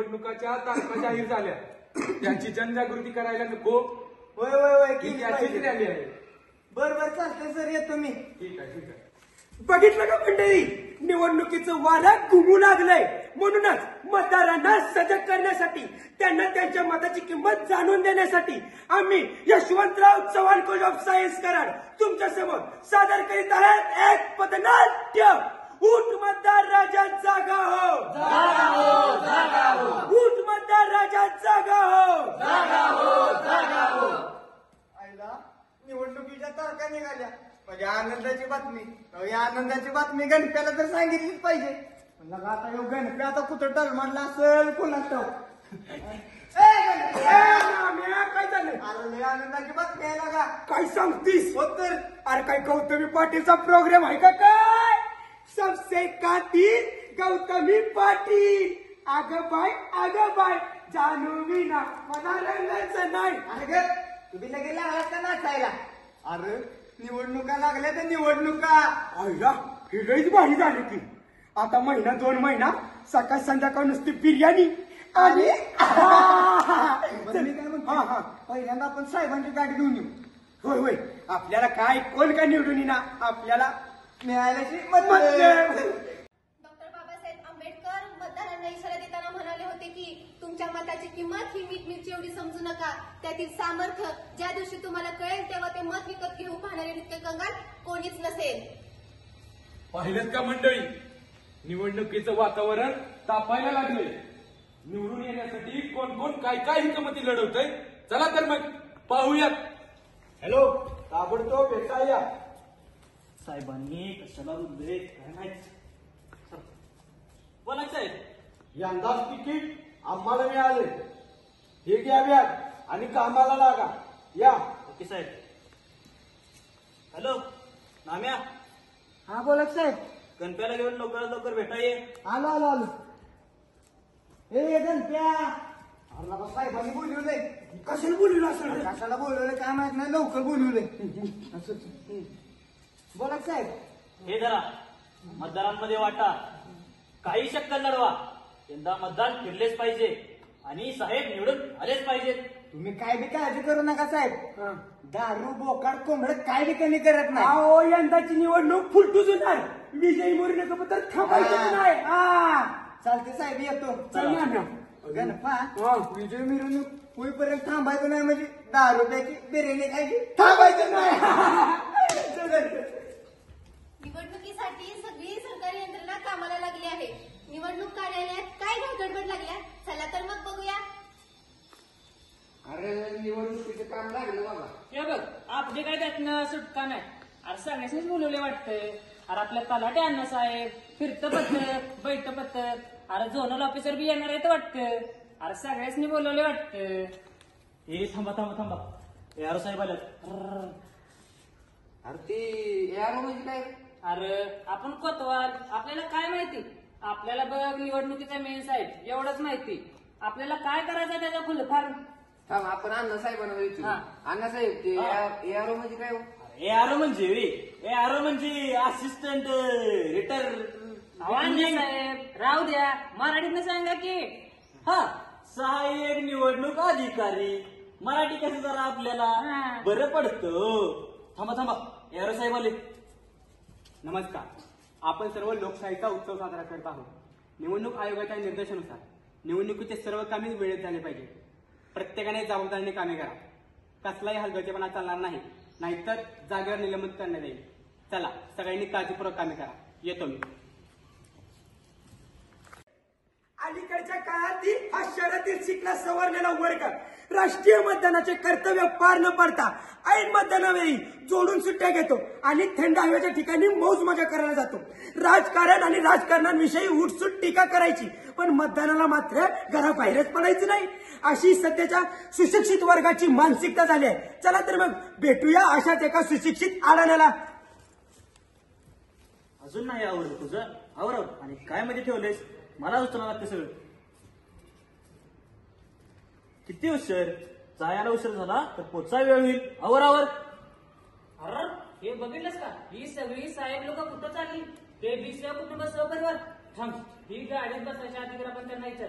निवडणुकाच्या तारखा जाहीर झाल्या, त्याची जनजागृती करायला नको. होय होय होय ही केली त्याचीच पाहिजे. रॅली आहे. बर बर चालतंय सर, येतो मी. ठीक आहे ठीक आहे. बघितलं का मंडळी, निवडणुकीचं वारं घुमू लागलंय. म्हणूनच मतदारांना सजग करण्यासाठी, त्यांना त्यांच्या मताची किंमत जाणून देण्यासाठी आम्ही Yashwantrao Chavan college of science Karad तुमच्या समोर सादर करीत आहेत एक पथनाट्य. उठ मतदार राजा जागा हो, जागा हो, जागा हो. उठ मतदार राजा जागा हो, जागा हो, जागा हो. आईला निवडणुकीच्या तारखा निघाल्या म्हणजे आनंदाची बातमी. या आनंदाची बातमी गणप्याला तर सांगितलीच पाहिजे. म्हणलं आता येऊ गणप्या आता कुठं टलमांडला असेल कोणाच ठाऊक. काय झालं? अरे लय आनंदाची बातमी आहे का? काय सांगतीस? हो तर अरे काय गौतमी पाटीलचा प्रोग्राम आहे का काय? सबसे कातील गौतमी पाटील. अगं बाय जानू विना मला रंगायचं नाही. अरे ग तुम्ही लगेच लागलात का नाचायला? अरे निवडणुका लागल्या तर निवडणुका. आईला ही लईच भारी झाली की. आता महिना 2 महिना सकाळ संध्याकाळ नुसती बिर्याणी आणि बरं, मी काय म्हणतो, पहिल्यांदा आपण साहेबांची गाडी घेऊन येऊ. होय होय, आपल्याला काय कोण काय निवडून येईना, आपल्याला मिळाल्याची मत. डॉक्टर बाबासाहेब आंबेडकर मतदारांना इशारा देताना म्हणाले होते की तुमच्या मताची किंमत ही मीठ मिरची एवढी समजू नका, त्यातील सामर्थ्य ज्या दिवशी तुम्हाला कळेल तेव्हा ते मत विकत घेऊ पाहणारे नित्य कंगाल कोणीच नसेल. पाहिलं का मंडळी, निवडणुकीचं वातावरण तापायला लागले. निवडून येण्यासाठी कोण कोण काय काय हिकमती लढवतंय. चला तर मग पाहूयात. हॅलो, ताबडतोब भेटा या. साहेबांनी कशाला उद्रेक काय माहित. बोला साहेब. यंदाच तिकीट आम्हाला मिळाले. हे घ्या व्याज आणि कामाला लागा. या. ओके साहेब. हॅलो नाम्या, हा बोला साहेब. गणप्याला घेऊन लवकरात लवकर भेटा ये. आलो आलो आलो. हे गणप्या, अरे बाबा साहेबांनी बोलवलंय. कशाला बोलू असं? कशाला बोलवलंय काय माहित नाही, लवकर बोलवलंय. बोला साहेब. हे धरा, मतदारांमध्ये वाटा, काही शक्कल लढवा. यंदा मतदान फिरलेच पाहिजे आणि साहेब निवडून आलेच पाहिजेत. तुम्ही काय बी काळजी करू नका साहेब. दारू बोकाड कोंबड काय बी कमी करत नाही. अहो, यंदाची निवडणूक फुलटूच होणार. विजयी मोरीनका थांबायचं नाही. चालते साहेब, येतो. चल ना. गणपा हा. विजय मिरवणूक होईपर्यंत थांबायचं नाही म्हणजे 10 रुपयाची बिर्याणी खायची. थांबायचं नाही. निवडणुकीसाठी सगळी सरकारी यंत्रणा कामाला लागली आहे. निवडणूक कार्यालयात काय गडबड लागल्या, चला तर मग बघूया. अरे निवडणुकीचं काम लागलं बाबा. हे बघ, आपले काय त्यातनं सुटका नाही. अरे सगळ्यांनीच बोलवले वाटतं. अरे आपल्या तलाटे अण्णा साहेब, फिरतं पथक, बैठं पथक, अरे झोनल ऑफिसर बी येणार आहेत वाटतं. अरे सगळ्यांनी बोलवले वाटतं. हे थांबा थांबा थांबा, यारो साहेब आल्यात. अरे ते यार म्हणजे काय? अरे आपण कोतवाल, आपल्याला काय माहिती. आपल्याला बघ निवडणुकीचा मेन साहेब एवढंच माहिती. आपल्याला काय करायचं त्याचा फुलफार. थांब, आपण अण्णासाहेबांना विचारू. हा. अण्णासाहेब ते एआरओ म्हणजे काय हो? ARO म्हणजे ARO म्हणजे असिस्टंट अण्णा साहेब राहू द्या, मराठीतनं सांगा की. हा, सहाय्यक निवडणूक अधिकारी. मराठी कसं जरा आपल्याला हा. बरं पडतं. थांबा थांबा, ARO साहेब आले. नमस्कार. आपण सर्व लोकशाहीचा उत्सव साजरा करत आहोत. निवडणूक आयोगाच्या निर्देशानुसार निवडणुकीचे सर्व कामे वेळेत झाले पाहिजे. प्रत्येकाने जबाबदारीने कामे करा. कसलाही हलगर्जीपणा चालणार नाही, नाहीतर जागेवर निलंबित करण्यात येईल. चला, सगळ्यांनी काळजीपूर्वक कामे करा. येतो मी. अलीकडच्या काळातील हा शहरातील शिकला सवरलेला वर्ग राष्ट्रीय मतदानाचे कर्तव्य पार न पाडता ऐन मतदानावेळी जोडून सुट्ट्या घेतो आणि थंड हवेच्या ठिकाणी मौज मजा करायला जातो. राजकारण आणि राजकारणांविषयी उठसूट टीका करायची, पण मतदानाला मात्र घराबाहेरच पडायचं नाही. अशी सध्याच्या सुशिक्षित वर्गाची मानसिकता झाली आहे. चला तर मग भेटूया अशाच एका सुशिक्षित आडाण्याला. अजून नाही आवडलं तुझं? आवरव. आणि काय मध्ये ठेवलंयस? मला उचलणार लागतं सगळं. किती उशीर? जायला उशीर झाला तर पोचाय वेळ होईल. आवर. अरे हे बघितलंस का, ही सगळी साहेब लोक कुठं चालली? ते 20 कुटुंब सहपरिवार. थांब, ही गाडीत बसायच्या आधी आपण त्यांना विचार.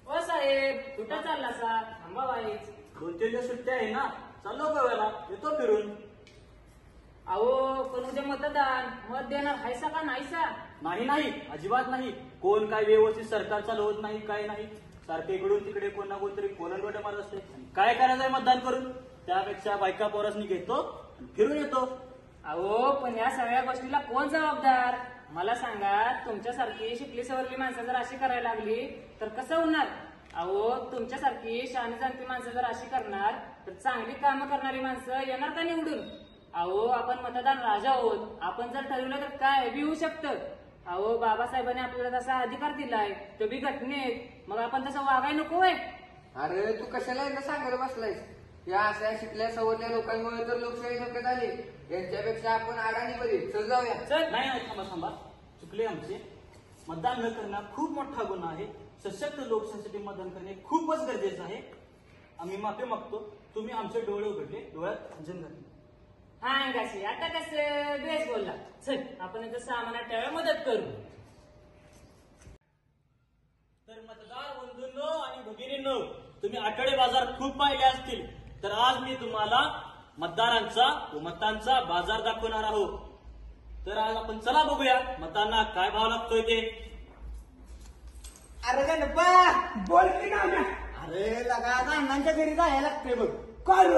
हो साहेब कुठं चालला सा थांबा वाईच 2-3 दिवस सुट्ट्या आहे ना, चाललो गोव्याला, येतो फिरून. अहो पण उद्या मतदान मत देणार हायसा का नाहीसा? नाही, अजिबात नाही. कोण काय व्यवस्थित सरकार चालवत नाही, काय नाही. सारखे इकडून तिकडे कोण ना कोणतरी कोलंडोट्या मारत असते. काय करायचंय मतदान करून? त्यापेक्षा बायका पोरासनी घेतो आणि फिरून येतो. अहो पण या सगळ्या गोष्टीला कोण जबाबदार? मला सांगा, तुमच्यासारखी शिकली सवरली माणसं जर अशी करायला लागली तर कसं होणार? अहो तुमच्यासारखी शहाणी जाणती माणसं जर अशी करणार तर चांगली कामं करणारी माणसं येणार का निवडून? अहो आपण मतदान राजा आहोत. आपण जर ठरवलं तर काय बी होऊ शकतं. अहो बाबासाहेबांनी आपल्याला तसा अधिकार दिलाय, तो बी घटनेत. मग आपण तसं वागाय नकोय. अरे तू कशाला यांना सांगायला बसलायस? या अशा शिकल्या सवरल्या लोकांमुळे तर लोकशाही धोक्यात आली. यांच्यापेक्षा आपण अडाणी बरी. चल जाऊया. चल. नाही, थांबा. चुकले आमचे. मतदान न करणं खूप मोठा गुन्हा आहे. सशक्त लोकशाहीसाठी मतदान करणे खूपच गरजेचं आहे. आम्ही माफी मागतो. तुम्ही आमचे डोळे उघडले, डोळ्यात अंजन घातले. हा अंगाशी आता कसं द्वेष बोलला. चल आपण इथं सामानात ठेवायला मदत करू. तर मतदार बंधूंनो आणि भगिनींनो, तुम्ही आठवडे बाजार खूप पाहिले असतील. तर आज मी तुम्हाला मतदारांचा व मतांचा बाजार दाखवणार आहोत. तर आज आपण चला बघूया मतांना काय भाव लागतोय ते. अरे गणपा, बोल की ना. अरे लगा आता अण्णांच्या घरी जायला लागते बघ. कर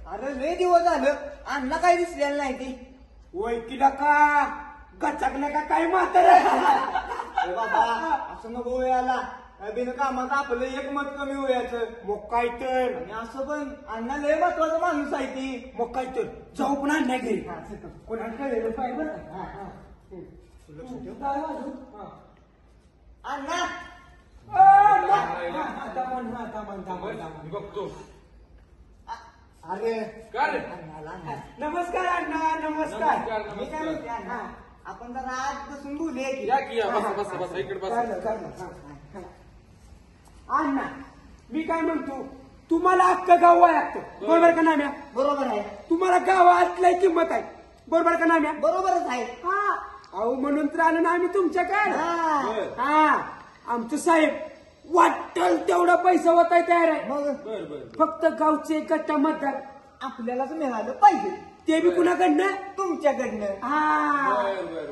अरे लय दिवस झालं अण्णा काही दिसलेलं नाही ती. ओळखीला का गचकलं का काय म्हातारा? अरे बाबा असं नको वयाला. बिन कामाचं आपलं एक मत कमी वयाचं. मग काय तर आणि असं पण अण्णा लय महत्वाचा माणूस आहे ती. मग काय तर जाऊ पण आणण्या घरी. कोणाला कळलेलं पाहिजे बरं का? अण्णा मी बघतो. अरे का रे? अण्णाला अण्णा. नमस्कार अण्णा. नमस्कार. मी काय म्हणते अण्णा, आपण जरा आज बसून बोलूया की. या की या, बसा इकडे बसा. अण्णा मी काय म्हणतो, तुम्हाला अख्खं गाव लागतं बरोबर का नाम्या? बरोबर आहे. तुम्हाला गावात लय किंमत आहे बरोबर का नाम्या? बरोबरच आहे. हा. अहो म्हणून तर आलो ना आम्ही तुमच्याकडे. हा. हा आमचं साहेब वाटल तेवढा पैसा होताय तयार आहे. मग बर. फक्त गावचे गट्टा मतदार आपल्यालाच मिळालं पाहिजे. ते बी कुणाकडनं? तुमच्याकडनं. हा. बर.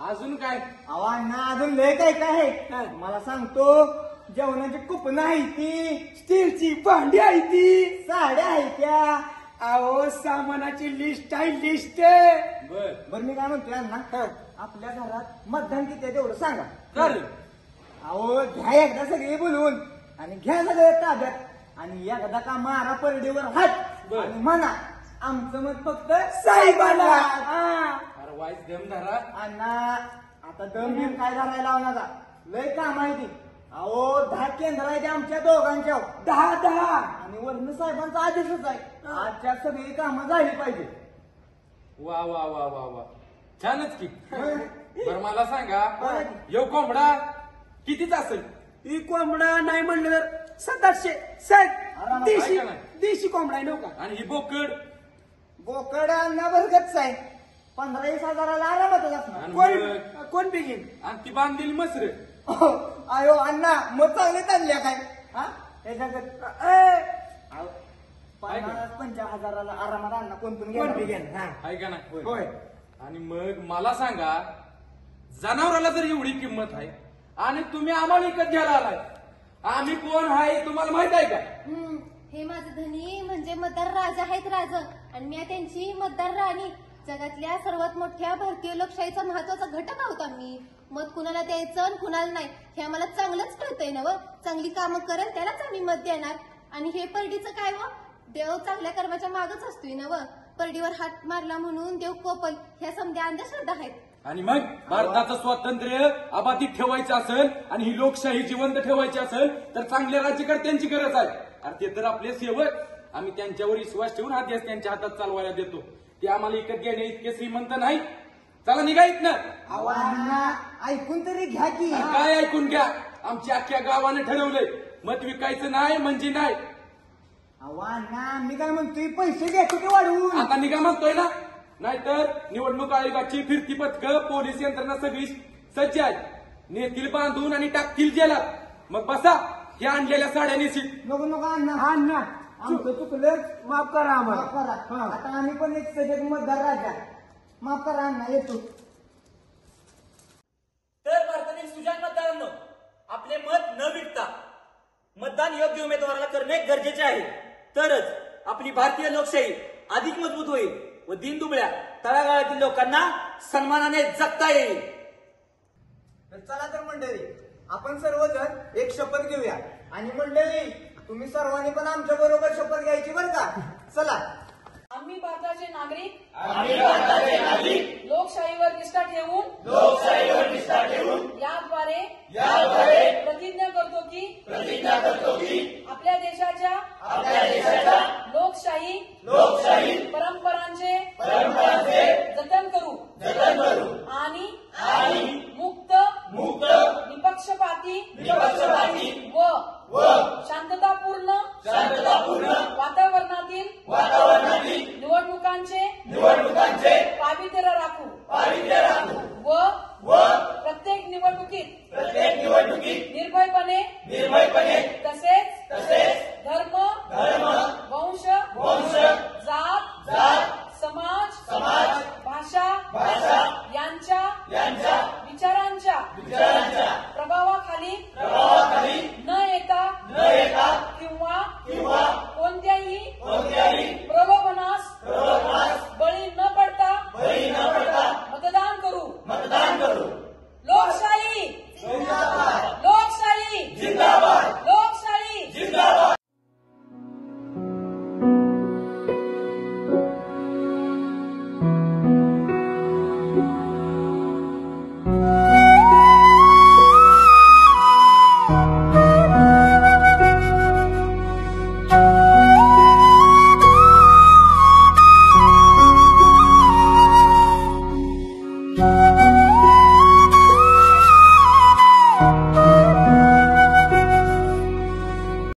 अजून काय? अहो अण्णा अजून लय काय काय हा. आहे. मला सांगतो, जेवणाची कुपन आहे ती, स्टीलची भांडी आहे ती. साड्या आहे त्या. अहो सामानाची लिस्ट आहे लिस्ट. बर. बरं मी काय म्हणतोय अण्णा, आपल्या घरात मतदान किती आहे तेवढं सांगा. कर. अहो घ्या एकदा सगळे बोलवून आणि घ्या सगळं ताब्यात आणि एकदा का मारा परडीवर हात बर. आणि म्हणा आमचं मत फक्त साहेबाला. हा. अरे वाईस दम धरा. अण्णा आता दम बिम काय धरायला लावणार? लय काम आहे ती. अहो 10 केंद्र आहे ते आमच्या दोघांच्या 10 आणि वर्ण साहेबांचा आदेशच आहे, आजच्या सगळी कामं झाली पाहिजे. वा छानच की. बर मला सांगा, बोला यो कोंबडा कितीचा असेल? ही कोंबडा नाही म्हणलं तर 700 साहेब. आरामात देशी आहे का नाही? देशी कोंबडा आहे नव्हता. आणि ही बोकड? बोकड अण्णा बरगतच आहे, 15-20 हजाराला आरामातच असणार. आणि कोण कोण बिगीन? आणि ती बांधलेली मसर? अयो अण्णा मग चांगले चालल्या काय? हा त्याच्याकडे 50-50 हजाराला आरामात अण्णा कोण पण कोण घेणार. बिगीन? हा. आहे का नाही? होय. आणि मग मला सांगा, जनावराला जर एवढी किंमत आहे आणि तुम्ही आम्हाला विकत घ्यायला आलाय, आम्ही कोण आहे तुम्हाला माहित आहे का? हे माझे धनी म्हणजे मतदार राजा आहेत राज, आणि मी त्यांची मतदार राणी. जगातल्या सर्वात मोठ्या भारतीय लोकशाहीचा महत्वाचा घटक आहोत आम्ही. मत कुणाला द्यायचं आणि कुणाला नाही हे आम्हाला चांगलंच कळतंय ना. चांगली कामं करेल त्यालाच आम्ही मत देणार. आणि हे परडीचं काय देव चांगल्या कर्माच्या मागच असतोय ना. परडीवर हात मारला म्हणून देव कोपल, ह्या समध्या अंधश्रद्धा आहेत. आणि मग भारताचं स्वातंत्र्य अबाधित ठेवायचं असेल आणि ही लोकशाही जिवंत ठेवायची असेल तर चांगल्या राज्यकर्त्यांची गरज आहे. आणि ते तर आपले सेवक, आम्ही त्यांच्यावर विश्वास ठेवून हा देश त्यांच्या हातात चालवायला देतो. ते आम्हाला विकत घेणे इतके श्रीमंत नाही. चला निघा इथनं. अहो अण्णा ऐकून तरी घ्या की. काय ऐकून घ्या, आमच्या अख्ख्या गावाने ठरवलंय मत विकायचं नाही म्हणजे नाही. अहो अण्णा मी काय म्हणतोय, पैसे घेतो की वाढवून. आता निघा म्हणतोय ना, नाहीतर निवडणूक आयोगाची फिरती पथकं, पोलीस यंत्रणा सगळी सज्ज आहे. नेतील बांधून आणि टाकतील जेलात. मग बसा हे आणलेल्या साड्या निसीत. नको नको अण्णा अण्णा आमचं चुकलं, माफ करा माफ आम्हाला करा. आता आम्ही पण एक सजग मतदार राजा. माफ करा अण्णा, येतो. तर भारतातील सुजाण मतदारांनो, आपले मत न विकता मतदान योग्य उमेदवाराला करणे गरजेचे आहे. तरच आपली भारतीय लोकशाही अधिक मजबूत होईल व दीनदुबळ्या तळागाळातील लोकांना सन्मानाने जगता येईल. तर चला तर मंडळी, आपण सर्वजण एक शपथ घेऊया. आणि मंडळी, तुम्ही सर्वांनी पण आमच्या बरोबर शपथ घ्यायची बरं का. चला. आम्ही भारताचे नागरिक लोकशाहीवर निष्ठा ठेवून याद्वारे प्रतिज्ञा करतो की आपल्या देशाच्या लोकशाही परंपरांचे जतन करू आणि मुक्त निपक्षपाती व शांततापूर्ण वातावरणातील निवडणुकांचे पावित्र्य राखू व प्रत्येक निवडणुकीत निर्भयपणे तसेच